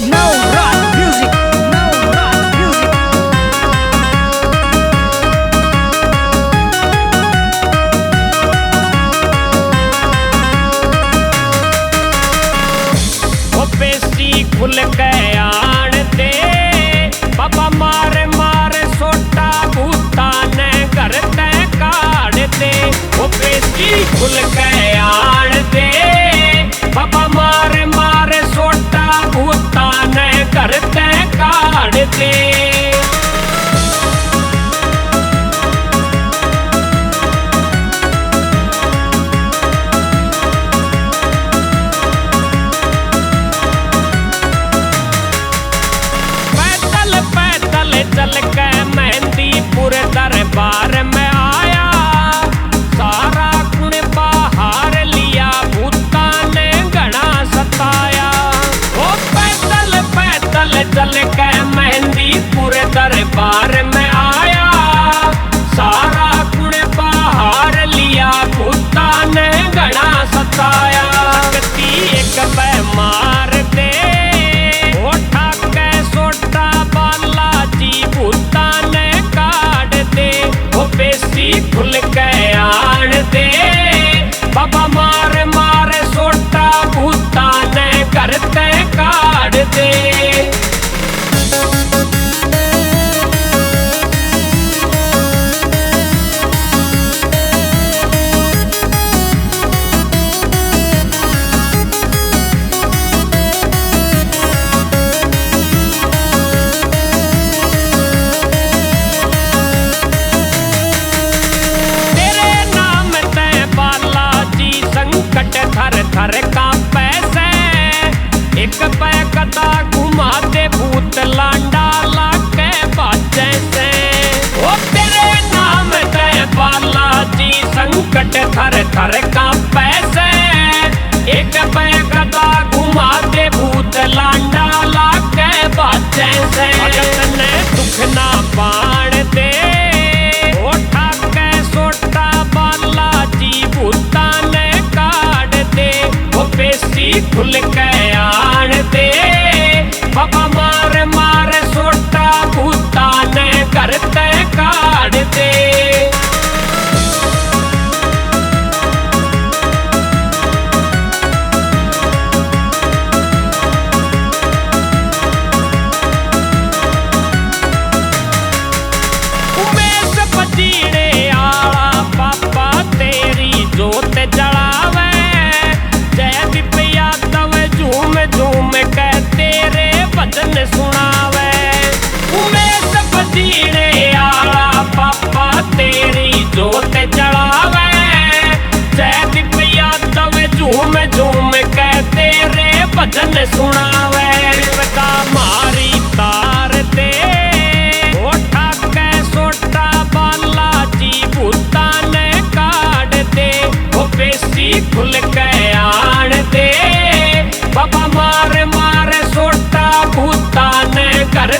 Now rock music. Now rock music. ओ पेशी खुल के आन दे बाबा मारे मारे सोटा भूता ने घर ते काट दे। ओ पेशी खुल के आन दे बाबा मारे मारे सोटा भूता ने घर ते काट दे। चल के मेहंदीपुर दरबार में आया सारा कुण बाहर लिया भूता ने घना सताया। ओ पैदल पैदल चल के मेहंदीपुर दरबार में आया सारा कुण बाहर लिया भूता ने घना सताया। सकती एक बे मार दे खुल के आन दे बाबा मारे मारे सोटा भूता ने घर ते काट दे। थर थर का पैसे एक पैकता घुमा दे भूत लांडा लाके बाजे से। ओ तेरे नाम दे बालाजी संकट थर थर का पैसे एक पैकता घुमा दे भूत लांडा लाके बाजे से। भगत ने दुख ना बाण दे उठा के सोटा बालाजी भूता ने पेशी खुल के आन दे बाबा मारे मारे सोटा भूता ने घर ते काट दे। उमेश बजीड़े आला पापा तेरी जोत जलावे झूम झूम के तेरे भजन सुनावे। उमेश बजीड़े आला पापा तेरी जोत जलावे जयदीप यादव झूम झूम के तेरे भजन सुनावे। का मारी तार दे उठा के सोटा बालाजी भूता ने काट दे। वो पेशी खुल के आन दे बाबा मारे मारे सोटा भूता ने घर